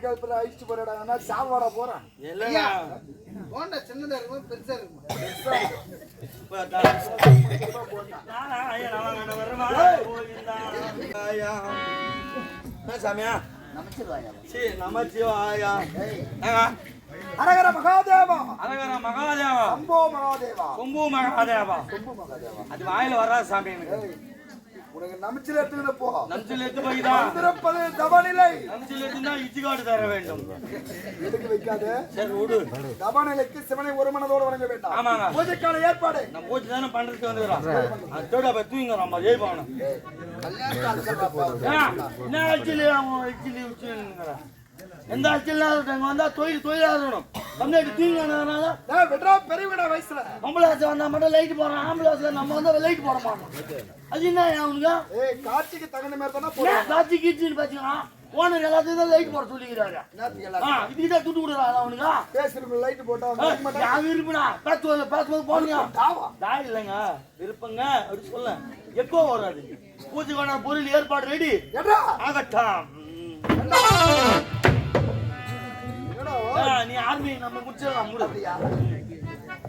கல்புற அழிச்சு போறடா நான் சாவாட போறேன் இல்லையா போண்டா சின்னதா இருக்கும் பெருசா இருக்கும் சாமியா நமச்சிவாயா அரகர மகாதேவா அரகர மகாதேவா சம்போ மகாதேவா கும்பு மகாதேவா அது வாயில வராது சாமி உனக்கு நம்பிச்சில எடுத்துக்கிட்டு போ நம்பிச்சில எடுத்து போய்தான் வந்திருப்பது தவநிலை நம்பிச்சில எடுத்துனா இச்சிகாடு தர வேண்டும் எதுக்கு வைக்காது சரி விடு தவநிலைக்கு சிவனை ஒரு மனதோடு வணங்க வேண்டாம் ஆமாங்க பூஜைக்கான ஏற்பாடு நம்ம பூஜை தானே பண்றதுக்கு வந்துக்கிறோம் அதோட போய் தூங்க நம்ம ஜெயிப்பாங்க என்ன ஆக்சுவலி அவங்க ஆக்சுவலி வச்சுங்கிறா எந்த ஆட்சியில் வந்தா தொழிலாளணும் தமிழ்நாட்டு தூங்கினால விட்ரா பெரியவிட வயசுல ஆம்புலன்ஸ் வந்தா மட்டும் லைட் போடுறோம் ஆம்புலன்ஸ்ல நம்ம வந்து லைட் போட மாட்டோம் அது என்ன அவனுக்கு காட்சிக்கு தகுந்த மாதிரி தானே காட்சி கீச்சின்னு பாத்தீங்கன்னா ஓனர் எல்லாத்தையும் தான் லைட் போட சொல்லிக்கிறாரு இதுக்கிட்ட துட்டு கொடுக்குறாங்க அவனுக்கு பேசுறதுக்கு லைட் போட்டா விருப்பா பேசும்போது போடுங்க தாய் இல்லைங்க விருப்பங்க அப்படி சொல்ல எக்கோ வராது பூஜைக்கான பொருள் ஏற்பாடு ரெடி ஆகட்டும் நீ ஆர்மி நம்ம முடிச்சிடலாம் முடியா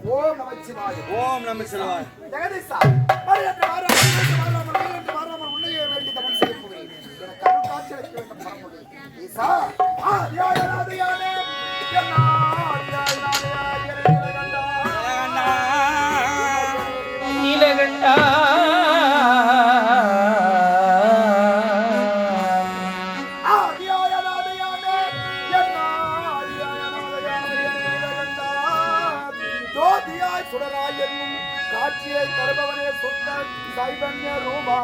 ஓம் நமச்சிவாய ஓம் நமச்சிவாய ஜெகதீஷா மரியாதை வாராம உன்னையே வேண்டி தமிழ் செய்ய போகிறேன் எனக்கு அருள் காட்சி அளிக்க வேண்டும் பரமொழி ஈசா ஆதியானே நீலகண்டா காட்சியை தருபவனே சுத்த சைவன்ய ரூபா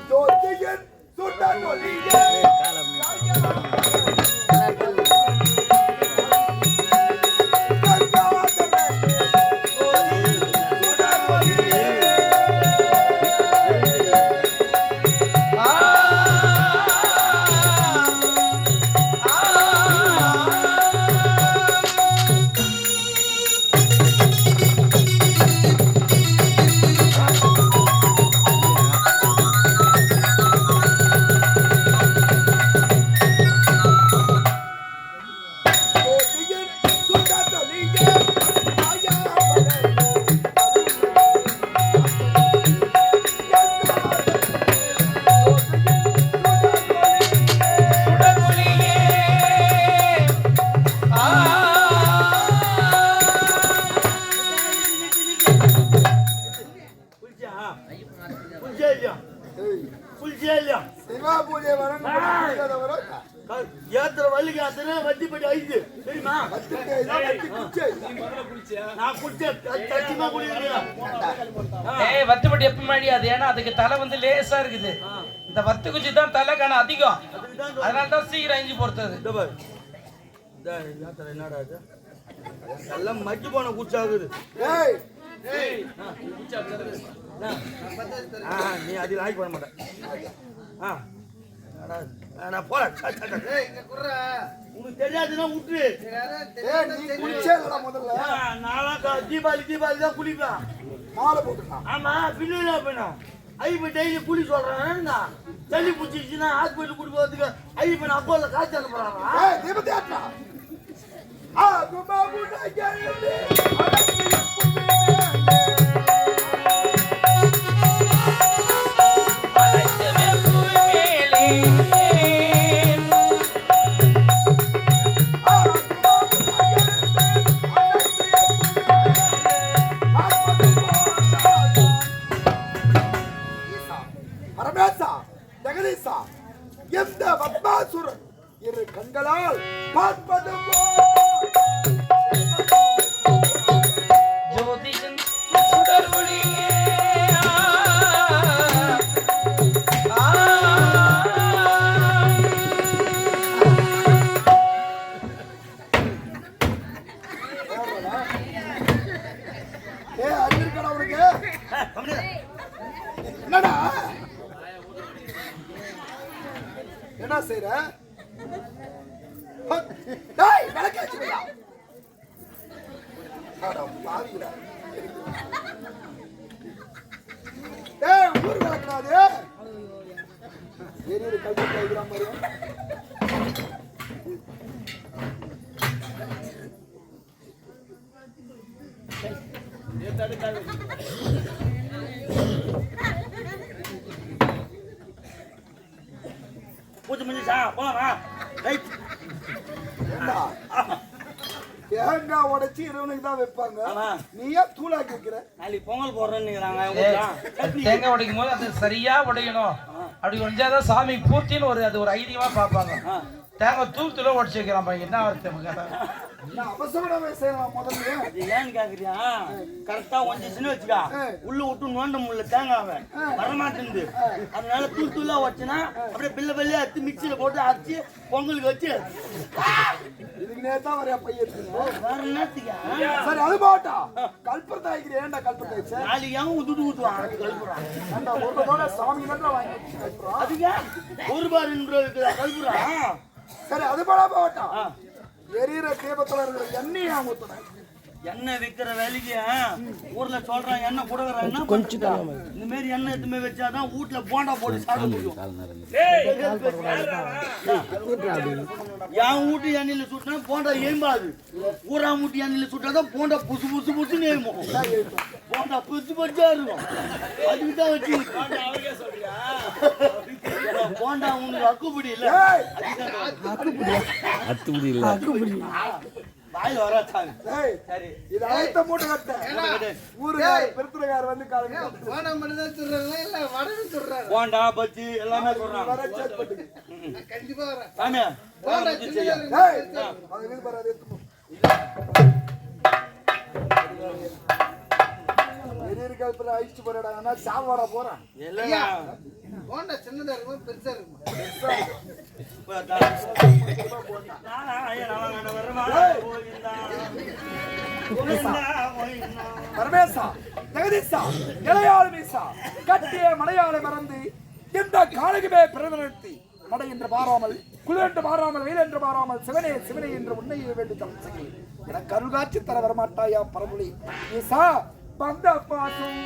ஜோதியின் சுட்ட ஒளியே வத்துப்பட்டி எப்ப மாடியாது ஏன்னா அதுக்கு தலை வந்து லேசா இருக்குது இந்த வத்து குச்சி தான் தலை காண அதிகம் அதனால தான் சீக்கிரம் அஞ்சு பொறுத்தது எல்லாம் மட்டி போன குச்சாகுது நீ அதில் ஆக்கி பண்ண மாட்டேன் நான் போறேன் உனக்கு தெரியாதுன்னா விட்டுரு முதல்ல நாளா தீபாவளி தான் குளிப்பேன் மாலை போட்டுருக்கான் ஆமா பின்ன போயிடும் ஐப்ப டெய்லி குளி சொல்றேன் சளி பிடிச்சிச்சுன்னா ஹாஸ்பிட்டல் கூட்டி போறதுக்கு ஐப்ப அப்போல காய்ச்சி அனுப்புறாங்க தீபத்தேற்றா எந்த பத்மாசுரன் இரு கண்களால் பார்ப்பது ஜோதியின் சுடர் ஒளியே அறிஞர்களா உனக்கு என்னடா என்ன செய்யற விளக்காச்சு ஊர் கலக்கிறாது எரியுது கல்வி கைகிற மாதிரி பூஜை முடிஞ்சா போலாமா ரைட் தேங்காய் உடைச்சி இறைவனுக்கு தான் வைப்பாங்க நீ ஏன் தூளாக்கி வைக்கிற நாளைக்கு பொங்கல் போடுறேன்னு தேங்காய் உடைக்கும் போது அது சரியா உடையணும் அப்படி உடைஞ்சாதான் சாமி பூர்த்தின்னு அது ஒரு ஐதீகமா பார்ப்பாங்க தேங்காய் தூள் உடைச்சு வைக்கிறான் பையன் என்ன வருது அவசரமே செய்யலாம் முதல்ல அது ஏன்னு கேக்குறியா கரெக்டா ஒஞ்சிச்சுன்னு வச்சுக்கா உள்ள விட்டு நோண்ட முடியல தேங்காவை வரமாட்டேங்குது அதனால தூள் தூளா வச்சுனா அப்படியே பில்ல பில்லையா எடுத்து மிக்சியில போட்டு அரைச்சி பொங்கலுக்கு வச்சு இதுக்கு நேத்தான் வரையா பையன் வேற என்னத்துக்கா சரி அது போட்டா கல்புரத்தை வைக்கிறேன் ஏன்டா கல்புரத்தை வச்ச நாளைக்கு ஊத்துட்டு ஊத்துவான் அது கல்புறான் ஏன்டா ஒரு ரூபாய் சாமி மட்டும் வாங்கி கல்புரம் அதுக்கா ஒரு பார் இருக்குதா கல்புறான் சரி அது போல போட்டா எரியிற தீபத்துல இருக்கிற எண்ணெயை ஊத்துறேன் எண்ணெய் விற்கிற வேலைக்கு ஊர்ல சொல்றாங்க எண்ணெய் கொடுக்குறாங்கன்னா கொஞ்சம் இந்த மாதிரி எண்ணெய் எதுவுமே வச்சாதான் வீட்டுல போண்டா போட்டு சாப்பிட முடியும் என் வீட்டு எண்ணெயில சுட்டினா போண்டா ஏம்பாது ஊரா மூட்டி எண்ணெயில சுட்டாதான் போண்டா புசு புசு புசுன்னு ஏமும் போண்டா புசு புசா இருக்கும் அதுக்கு தான் வச்சு போண்டா உனக்கு அக்குப்படி இல்ல அத்துப்படி இல்ல வாயில் வராச்சாங்க சரி இது அழைத்த மூட்டை கட்ட ஊரு பெருத்துறையார் வந்து போண்டா பச்சி எல்லாமே சொல்றாங்க கண்டிப்பா சாமி அழிச்சு போறா சாப்பாடா போறான் சின்னதா இருக்கும் பெருசா இருக்கும் பரமேசா ஜெகதீசா இளையாள் மீசா கட்டிய மலையாளை மறந்து எந்த காலகுமே பிரதிநிறுத்தி மடை என்று பாராமல் குளிர் என்று பாராமல் வெயில் என்று பாராமல் சிவனே சிவனே என்று உன்னையே வேண்டி தமிழ் எனக்கு அருள்காட்சி தர வரமாட்டாயா பரமொழி ஈசா பந்த பாசம்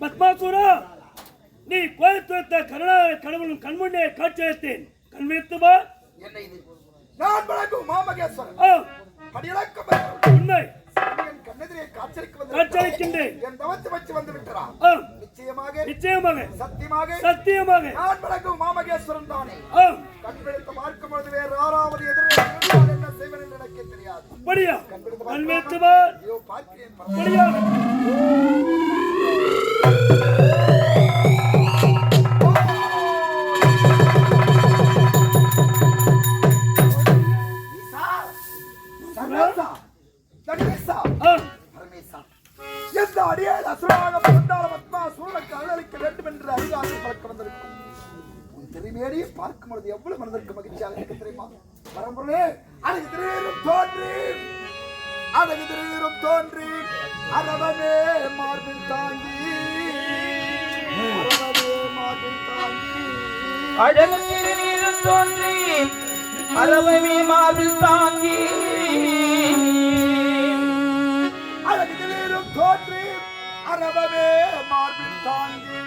பத்மாசுரா நீ கோயத்துவத்த கடவுளும் கண்முன்னே காட்சியளித்தேன் கண்வித்துவா என்ன இது நான் வழங்கும் மாமகேஸ்வரன் படியலக்கம் உண்மை என் கண்ணெதிரே காட்சியளிக்கின்றேன் என் தவத்தை வச்சு வந்து விட்டரா நிச்சயமாக நிச்சயமாக சத்தியமாக சத்தியமாக நான் வழங்கும் மாமகேஸ்வரன் தானே கண்பிடித்து பார்க்கும் பொழுது வேறு யாராவது எதிரே என்ன செய்வேன் என்று எனக்கே தெரியாது அப்படியா கண்வித்துவா ஐயோ பார்க்கிறேன் அப்படியா எந்த அடியால் அசுராக பந்தாள பத்மா சூழலுக்கு அருளளிக்க வேண்டும் என்று அதிகாரம் பழக்க வந்திருக்கும் உன் திருமேனியை பார்க்கும் பொழுது எவ்வளவு மனதிற்கு மகிழ்ச்சியாக இருக்க தெரியுமா பரம்பொருளே அழகு திரீரும் தோன்றி அழகு திரீரும் தோன்றி அரவமே மார்பில் தாங்கி அரவமே மார்பில் தாங்கி அழகு திருநீரும் தோன்றி அரவமே மார்பில் தாங்கி அழகு திரீரும் தோன்றி அரவமே மார்பில் தாங்கி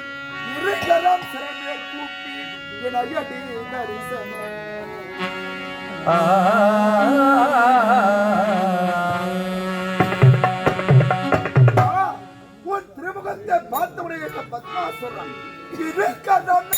இருகரம் சிறமே கூப்பி இணையடி தரிசனம் உன் திருமுகத்தை பார்த்தவுடைய பத்மாசுரன் இருக்கதான்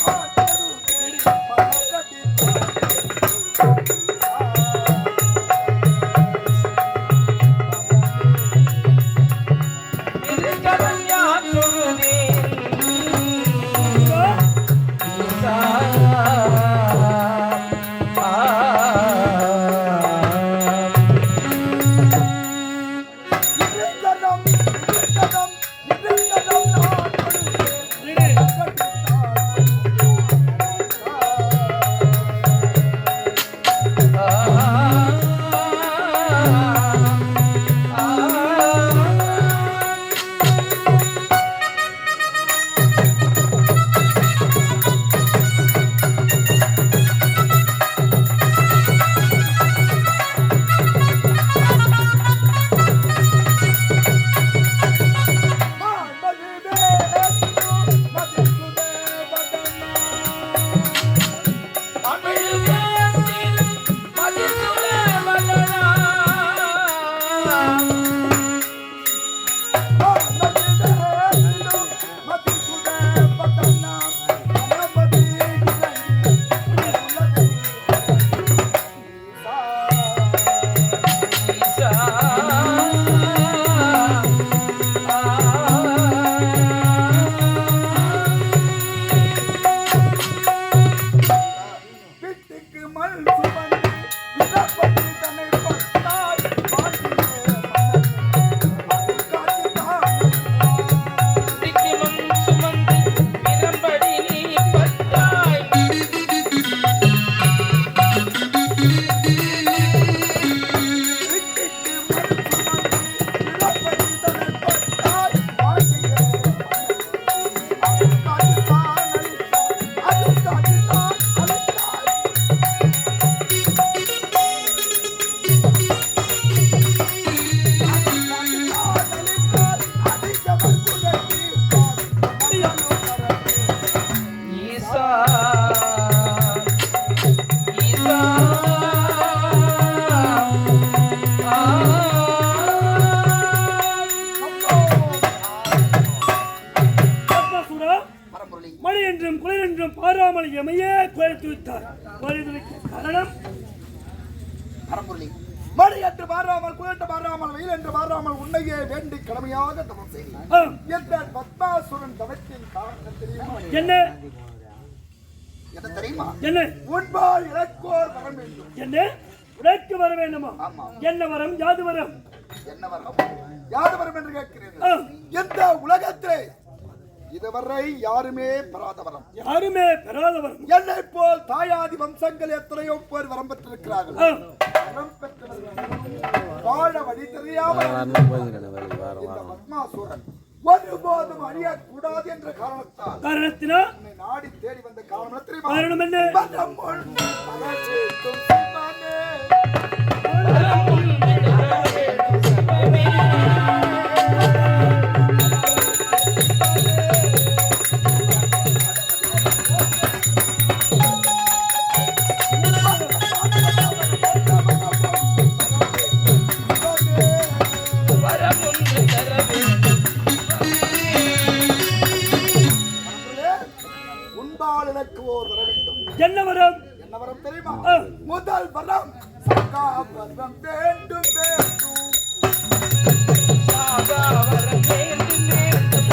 மழையன்று மாறாமல் குளிர்ந்து மாறாமல் வெயில் என்று மாறாமல் உன்னையே வேண்டி கடமையாக தவம் செய்தேன். என்ற பத்மாசுரன் தவத்தின் காரணம் தெரியுமா? என்ன என்ன தெரியுமா? என்ன உன்பால் இலக்கோர் வரம் வேண்டும். என்ன உனக்கு வர வேண்டுமா? ஆமா. என்ன வரம்? யாது வரம்? என்ன வரம்? யாது வரம் என்று கேட்கிறீர்கள். இந்த உலகத்திலே இதுவரை யாருமே பெறாத வரம். யாருமே பெறாத வரம். என்னை போல் தாயாதி வம்சங்கள் எத்தனையோ பேர் வரம் பெற்றிருக்கிறார்கள். வரம் பெற்றவர்கள் வாழ வழி தெரியாமல் இந்த பத்மாசுரன் ஒருபோதும் அழியக்கூடாது என்ற காரணத்தினால் நாடி தேடி வந்த காரணம் தெரியுமா? காரணம் என்ன? என்ன வரம்? என்ன வரம் தெரியுமா? முதல் வரம் சகா வரம் வேண்டும் வேண்டும். சகா வரம் வேண்டும் வேண்டும்.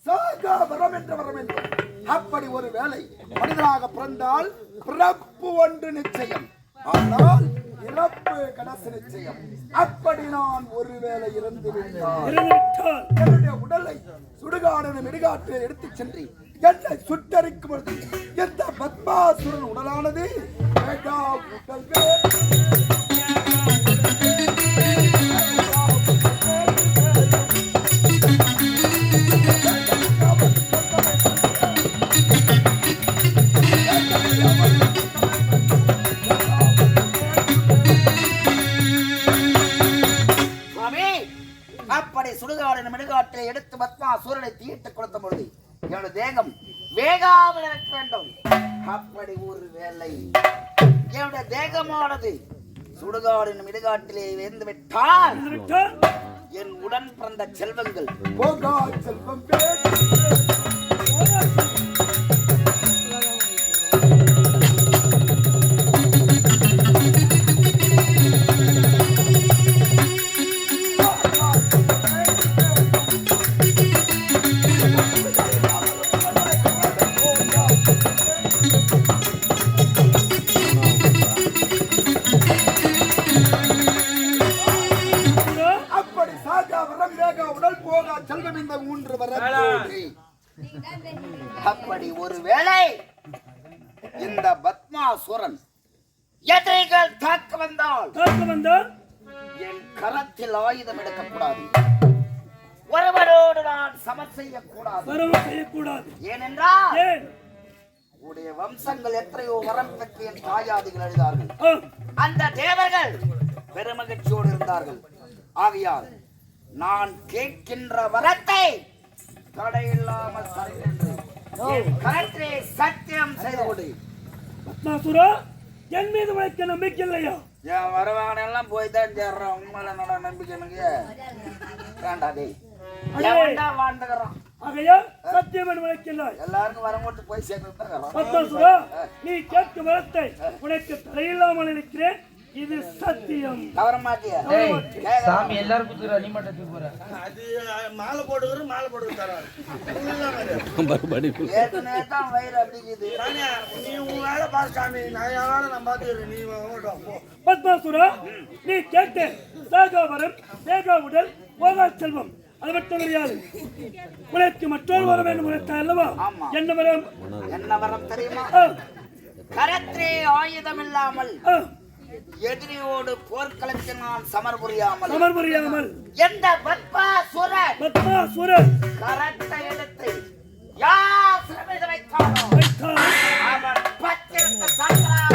சகா வரம் என்ற வரம் வேண்டும். அப்படி ஒரு வேளை மனிதனாக பிறந்தால் பிறப்பு ஒன்று நிச்சயம், ஆனால் இறப்பு கடைசி நிச்சயம். அப்படி நான் ஒருவேளை இறந்து விட்டால் என்னுடைய உடலை சுடுகாடு இடுகாட்டில் எடுத்துச் சென்று என்னை சுட்டரிக்கும் பொழுது எந்த பத்மாசுரன் உடலானது அப்படி சுடுகாடு மெடுகாட்டை எடுத்து பத்மாசூரனை தீர்த்து கொடுத்த பொழுது என்னுடைய தேகம் வேகாமல் இருக்க வேண்டும். அப்படி ஒரு வேளை என்னுடைய தேகமானது சுடுகாடின் இடுகாட்டிலே வேந்து விட்டால் என் உடன் பிறந்த செல்வங்கள் போகா செல்வம் அப்படி ஒருவேளை இந்த பத்மாசுரன் எதிரிகள் தாக்க வந்தால் என் கரத்தில் ஆயுதம் எடுக்கக்கூடாது, ஒருவரோடு நான் சமர் செய்யக்கூடாது. ஏனென்றால் உடைய வம்சங்கள் எத்தனையோ வரம் பெற்று என் தாயாதிகள் எழுதார்கள். அந்த தேவர்கள் பெருமகிழ்ச்சியோடு இருந்தார்கள். ஆகையால் நான் கேட்கின்ற வரத்தை தடையில்லாமல் சத்தியம் செய்து கொடு. பத்மாசுரா, என் மீது உனக்கு நம்பிக்கை இல்லையா? என் வருவான எல்லாம் போய் தான் சேர்றோம். உண்மையில என்னோட நம்பிக்கை எனக்கு வேண்டாதே. வாழ்ந்துக்கிறோம். ஆகையா சத்தியம் உனக்கு எல்லாருக்கும் வரம் போட்டு போய் சேர்ந்து. பத்மாசுரா, நீ கேட்கும் வரத்தை உனக்கு தடையில்லாமல் இருக்கிறேன். இது சத்தியம். தவற மாட்டியா? சாமி எல்லாரும் குத்துற, நீ மட்டும் போற. அது மாலை போடுற தராரு. ஏற்கனவே தான் வயிறு அப்படிங்குது. நீ உன் வேலை பாரு சாமி, நான் வேலை நான் பார்த்துக்கிறேன். நீ பத்மாசுரா, நீ கேட்ட சாகாவரம் வேகா உடல் போகா செல்வம் அது மட்டும் கிடையாது. உனக்கு மற்றொரு வரம் வேண்டும் உனக்கு அல்லவா? என்ன வரம்? என்ன வரம் தெரியுமா? கரத்திலே ஆயுதம் இல்லாமல் எதிரியோடு போர்க்களத்தில் நான் சமர் புரியாமல் எந்த பத்மாசுரன் கரத்தை எடுத்து யார் சிறையில் வைத்தானோ அவன் பச்சைத்த சாத்தான்.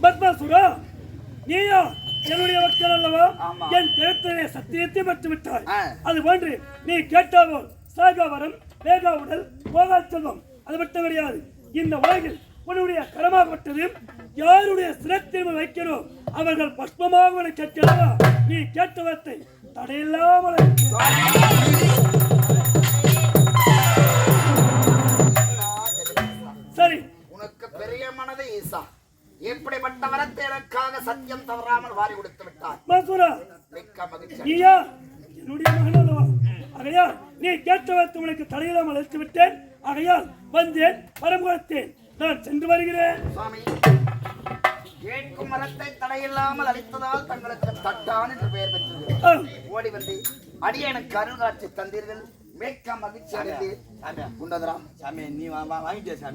பத்மாசுரா, நீயா என்னுடைய வக்கீல் அல்லவா? என் கருத்திலே சத்தியத்தை பெற்று விட்டாய். அது போன்று நீ கேட்டாவோ சாகாவரம் வேகா உடல் போகா செல்வம் அது மட்டும் கிடையாது. இந்த உலகில் உன்னுடைய கரமாகப்பட்டது யாருடைய சிரத்தில் வைக்கிறோம் அவர்கள் பஸ்மமாக கேட்கிறதா? நீ கேட்ட வார்த்தை தடையில்லாமல் சரி. உனக்கு பெரிய மனதை ஈசா, எப்படிப்பட்ட வரத்தை எனக்காக சத்தியம் தவறாமல் வாரி கொடுத்து விட்டார். மிக்க மகிழ்ச்சி. நீயா என்னுடைய மகன் அல்லவா? ஆகையால் நீ கேட்ட வார்த்தை உனக்கு தடையில்லாமல் அழைத்து விட்டேன். ஆகையால் வந்தேன், வரம் கொடுத்தேன். நான் சென்று வருகிறேன். சுவாமி, கேட்கும் மரத்தை தடையில்லாமல் அளித்ததால் தங்களுக்கு தட்டான் என்று பெயர் பெற்றது. ஓடி வந்து அடியனுக்கு அருள் காட்சி தந்தீர்கள். மிக்க மகிழ்ச்சி அடைந்து குண்டதராம். சாமி, நீ வாங்கிட்டே சாமி.